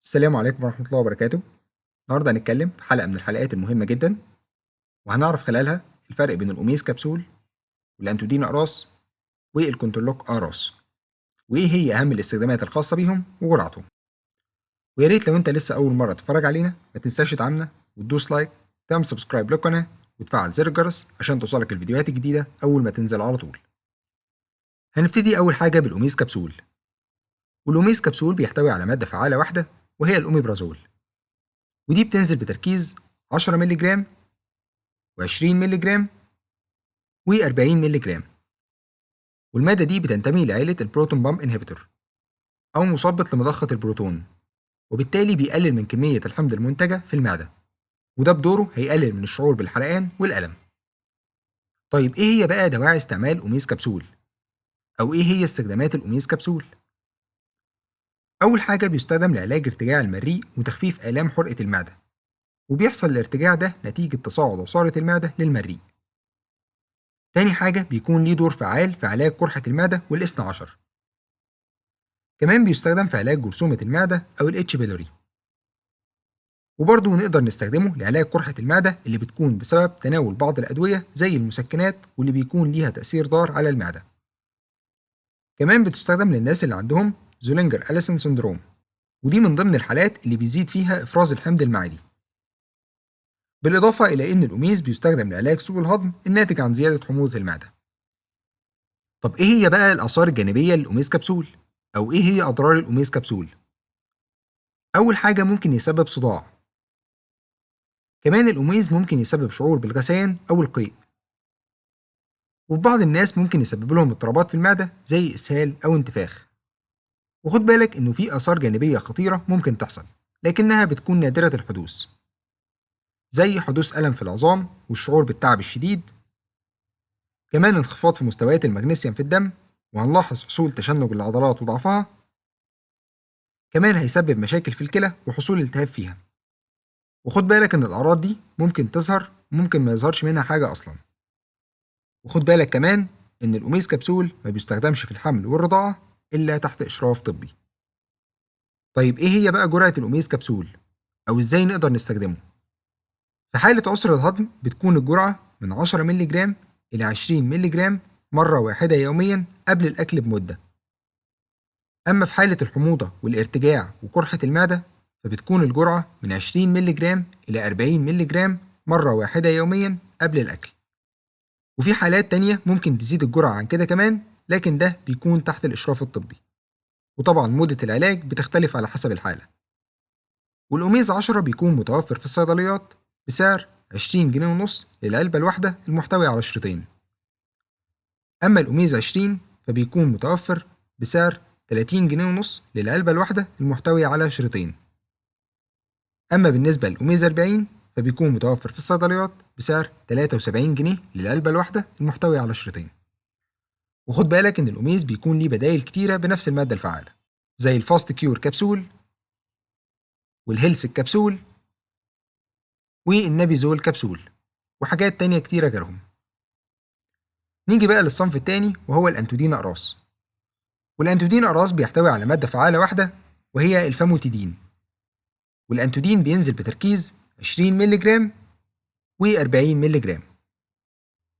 السلام عليكم ورحمة الله وبركاته. النهاردة هنتكلم في حلقة من الحلقات المهمة جدا، وهنعرف خلالها الفرق بين الأوميس كبسول والأنتودين أقراص والكنترولوك أقراص، وإيه هي أهم الاستخدامات الخاصة بيهم وجرعتهم. ويا ريت لو أنت لسه أول مرة تتفرج علينا ما تنساش تدعمنا وتدوس لايك وتعمل سبسكرايب للقناة وتفعل زر الجرس عشان توصلك الفيديوهات الجديدة أول ما تنزل على طول. هنبتدي أول حاجة بالأوميس كبسول، والأوميس كبسول بيحتوي على مادة فعالة واحدة وهي الأوميبرازول، ودي بتنزل بتركيز 10 مللي جرام و20 مللي جرام و40 مللي جرام، والمادة دي بتنتمي لعيلة البروتون بامب انهبيتور أو مثبط لمضخة البروتون، وبالتالي بيقلل من كمية الحمض المنتجة في المعدة، وده بدوره هيقلل من الشعور بالحرقان والألم. طيب إيه هي بقى دواعي استعمال أوميس كبسول؟ أو إيه هي استخدامات الأوميس كبسول؟ أول حاجة بيستخدم لعلاج ارتجاع المريء وتخفيف آلام حرقة المعدة، وبيحصل الارتجاع ده نتيجة تصاعد عصارة المعدة للمريء. تاني حاجة بيكون ليه دور فعال في علاج قرحة المعدة والإثنى عشر. كمان بيستخدم في علاج جرثومة المعدة أو الاتش بيلوري، وبرضه نقدر نستخدمه لعلاج قرحة المعدة اللي بتكون بسبب تناول بعض الأدوية زي المسكنات واللي بيكون ليها تأثير ضار على المعدة. كمان بتستخدم للناس اللي عندهم زولينجر أليسون سندروم، ودي من ضمن الحالات اللي بيزيد فيها إفراز الحمض المعدي. بالإضافة إلى إن الأوميز بيستخدم لعلاج سوء الهضم الناتج عن زيادة حموضة المعدة. طب إيه هي بقى الآثار الجانبية للأوميز كبسول؟ أو إيه هي أضرار الأوميز كبسول؟ أول حاجة ممكن يسبب صداع. كمان الأوميز ممكن يسبب شعور بالغثيان أو القيء، وفي بعض الناس ممكن يسبب لهم اضطرابات في المعدة زي إسهال أو انتفاخ. وخد بالك إنه في آثار جانبية خطيرة ممكن تحصل، لكنها بتكون نادرة الحدوث، زي حدوث ألم في العظام والشعور بالتعب الشديد. كمان انخفاض في مستويات المغنيسيوم في الدم، وهنلاحظ حصول تشنج العضلات وضعفها. كمان هيسبب مشاكل في الكلى وحصول التهاب فيها. وخد بالك إن الأعراض دي ممكن تظهر وممكن ما يظهرش منها حاجة أصلا. وخد بالك كمان إن الأوميز كبسول ما بيستخدمش في الحمل والرضاعة إلا تحت إشراف طبي. طيب إيه هي بقى جرعة الأوميز كبسول؟ أو إزاي نقدر نستخدمه؟ في حالة عسر الهضم بتكون الجرعة من 10 مللي جرام إلى 20 مللي جرام مرة واحدة يوميا قبل الأكل بمدة. أما في حالة الحموضة والارتجاع وقرحة المعدة فبتكون الجرعة من 20 مللي جرام إلى 40 مللي جرام مرة واحدة يوميا قبل الأكل. وفي حالات تانية ممكن تزيد الجرعة عن كده كمان، لكن ده بيكون تحت الإشراف الطبي، وطبعا مدة العلاج بتختلف على حسب الحالة. والأوميز 10 بيكون متوفر في الصيدليات بسعر 20 جنيه ونص للعلبة الواحدة المحتوية على شريطين. أما الأوميز 20 فبيكون متوفر بسعر 30 جنيه ونص للعلبة الواحدة المحتوية على شريطين. أما بالنسبة للأوميز 40 فبيكون متوفر في الصيدليات بسعر 73 جنيه للعلبة الواحدة المحتوية على شريطين. وخد بالك إن الأوميز بيكون ليه بدايل كتيرة بنفس المادة الفعالة، زي الفاست كيور كبسول والهيلث كبسول والنابيزول كبسول وحاجات تانية كتيرة غيرهم. نيجي بقى للصنف التاني وهو الأنتودين أقراص. والأنتودين أقراص بيحتوي على مادة فعالة واحدة وهي الفاموتيدين، والأنتودين بينزل بتركيز 20 مللي جرام و40 مللي جرام،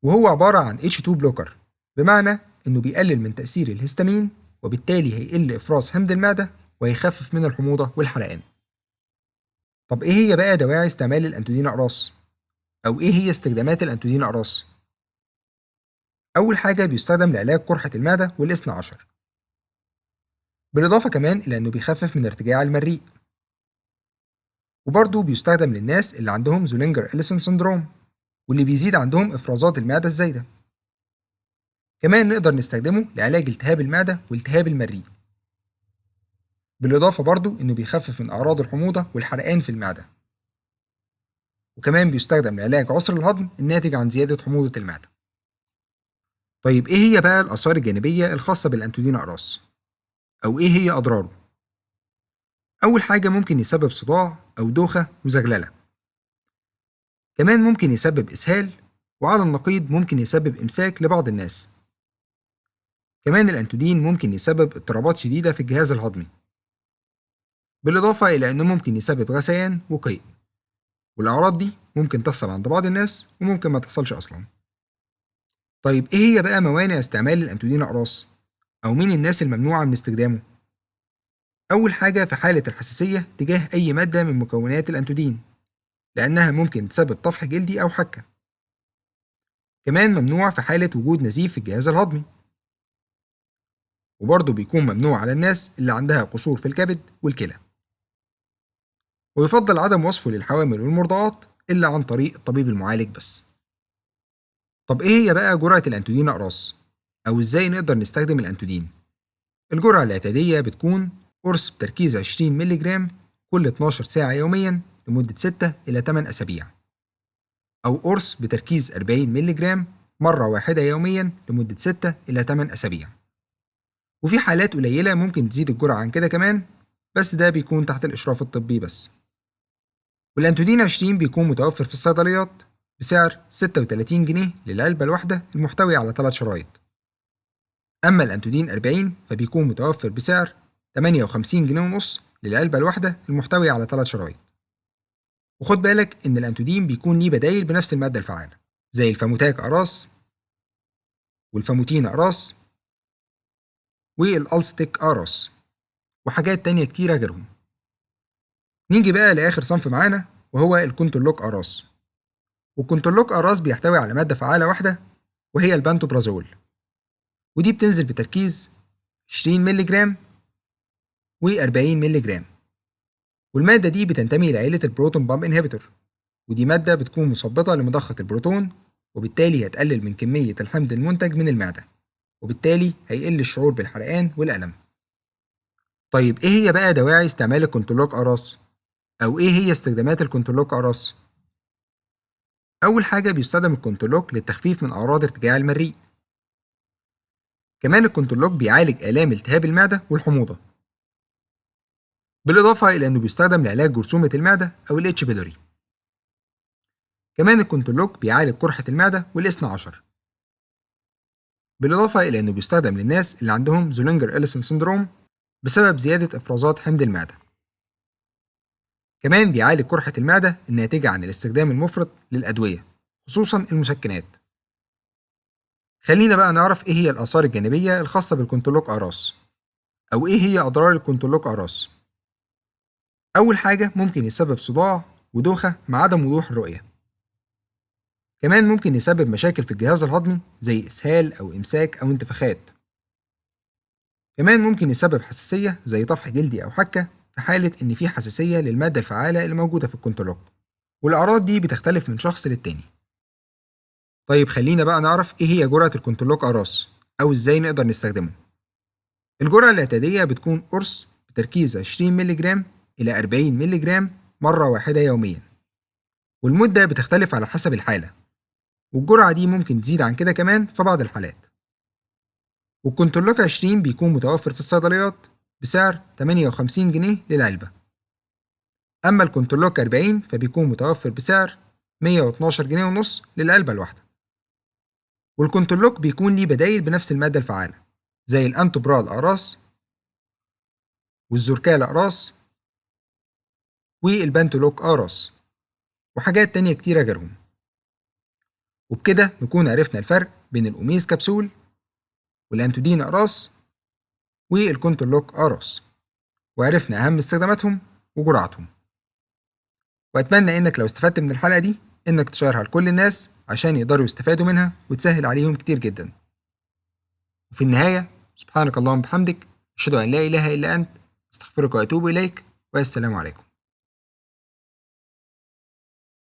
وهو عبارة عن H2 بلوكر، بمعنى إنه بيقلل من تأثير الهستامين، وبالتالي هيقل إفراز حمض المعدة ويخفف من الحموضة والحرقان. طب إيه هي بقى دواعي استعمال الأنتودين أقراص؟ أو إيه هي استخدامات الأنتودين أقراص؟ أول حاجة بيستخدم لعلاج قرحة المعدة والإثنى عشر، بالإضافة كمان إلى إنه بيخفف من ارتجاع المريء. وبرضه بيستخدم للناس اللي عندهم زولينجر إليسون سندروم واللي بيزيد عندهم إفرازات المعدة الزايدة. كمان نقدر نستخدمه لعلاج التهاب المعدة والتهاب المريء، بالإضافة برضه إنه بيخفف من أعراض الحموضة والحرقان في المعدة. وكمان بيستخدم لعلاج عسر الهضم الناتج عن زيادة حموضة المعدة. طيب إيه هي بقى الآثار الجانبية الخاصة بالأنتودين أقراص؟ أو إيه هي أضراره؟ أول حاجة ممكن يسبب صداع أو دوخة وزغللة. كمان ممكن يسبب إسهال، وعلى النقيض ممكن يسبب إمساك لبعض الناس. كمان الأنتودين ممكن يسبب اضطرابات شديدة في الجهاز الهضمي. بالإضافة إلى إنه ممكن يسبب غثيان وقيء، والأعراض دي ممكن تحصل عند بعض الناس وممكن ما تحصلش أصلا. طيب إيه هي بقى موانع استعمال الأنتودين أقراص؟ أو مين الناس الممنوعة من استخدامه؟ أول حاجة في حالة الحساسية تجاه أي مادة من مكونات الأنتودين، لأنها ممكن تسبب طفح جلدي أو حكة. كمان ممنوع في حالة وجود نزيف في الجهاز الهضمي، وبرضه بيكون ممنوع على الناس اللي عندها قصور في الكبد والكلى. ويفضل عدم وصفه للحوامل والمرضعات إلا عن طريق الطبيب المعالج بس. طب إيه هي بقى جرعة الأنتودين أقراص؟ أو إزاي نقدر نستخدم الأنتودين؟ الجرعة الاعتيادية بتكون قرص بتركيز 20 مللي جرام كل 12 ساعة يوميا لمدة 6 إلى 8 أسابيع، أو قرص بتركيز 40 مللي جرام مرة واحدة يوميا لمدة 6 إلى 8 أسابيع. وفي حالات قليلة ممكن تزيد الجرعة عن كده كمان، بس ده بيكون تحت الإشراف الطبي بس. والأنتودين 20 بيكون متوفر في الصيدليات بسعر 36 جنيه للعلبة الواحدة المحتوية على 3 شرايط. أما الأنتودين 40 فبيكون متوفر بسعر 58 جنيه ونص للعلبة الواحدة المحتوية على 3 شرايط. وخد بالك إن الأنتودين بيكون ليه بدايل بنفس المادة الفعالة، زي الفاموتاك أقراص والفاموتين أقراص والألستيك أقراص وحاجات تانية كتيرة غيرهم. نيجي بقى لآخر صنف معانا وهو الكونتولوك أقراص. والكونتولوك أقراص بيحتوي على مادة فعالة واحدة وهي البانتوبرازول، ودي بتنزل بتركيز 20 مللي جرام و40 مللي جرام. والمادة دي بتنتمي لعيلة البروتون بامب انهبيتور، ودي مادة بتكون مثبطة لمضخة البروتون، وبالتالي هتقلل من كمية الحمض المنتج من المعدة، وبالتالي هيقل الشعور بالحرقان والألم. طيب إيه هي بقى دواعي استعمال الكونتولوك أقراص؟ أو إيه هي استخدامات الكونتولوك أقراص؟ أول حاجة بيستخدم الكونتولوك للتخفيف من أعراض ارتجاع المريء. كمان الكونتولوك بيعالج آلام التهاب المعدة والحموضة، بالإضافة إلى إنه بيستخدم لعلاج جرثومة المعدة أو الإتش بيلوري. كمان الكونتولوك بيعالج قرحة المعدة والإثنى عشر، بالإضافة إلى إنه بيستخدم للناس اللي عندهم زولينجر إليسون سندروم بسبب زيادة إفرازات حمض المعدة. كمان بيعالج قرحة المعدة الناتجة عن الاستخدام المفرط للأدوية، خصوصا المسكنات. خلينا بقى نعرف إيه هي الآثار الجانبية الخاصة بالكونتولوك أقراص، أو إيه هي أضرار الكونتولوك أقراص. أول حاجة ممكن يسبب صداع ودوخة مع عدم وضوح الرؤية. كمان ممكن يسبب مشاكل في الجهاز الهضمي زي إسهال أو إمساك أو انتفاخات. كمان ممكن يسبب حساسية زي طفح جلدي أو حكة في حالة إن في حساسية للمادة الفعالة اللي موجودة في الكونتولوك، والأعراض دي بتختلف من شخص للتاني. طيب خلينا بقى نعرف إيه هي جرعة الكونتولوك أقراص، أو إزاي نقدر نستخدمه. الجرعة الاعتيادية بتكون قرص بتركيز 20 مللي جرام إلى 40 مللي جرام مرة واحدة يوميا، والمدة بتختلف على حسب الحالة، والجرعة دي ممكن تزيد عن كده كمان في بعض الحالات. والكونتولوك 20 بيكون متوفر في الصيدليات بسعر 58 جنيه للعلبة. أما الكونتولوك 40 فبيكون متوفر بسعر 112 جنيه ونص للعلبة الواحدة. والكونتولوك بيكون ليه بدايل بنفس المادة الفعالة زي الأنتوبرال أقراص والزوركال أقراص والبنتولوك أقراص وحاجات تانية كتيرة غيرهم. وبكده نكون عرفنا الفرق بين الأوميز كبسول والأنتودين أقراص والكونتولوك أقراص، وعرفنا أهم استخداماتهم وجرعتهم. وأتمنى إنك لو استفدت من الحلقة دي إنك تشيرها لكل الناس عشان يقدروا يستفادوا منها وتسهل عليهم كتير جدا. وفي النهاية سبحانك اللهم وبحمدك أشهد أن لا إله إلا أنت أستغفرك وأتوب إليك، والسلام عليكم.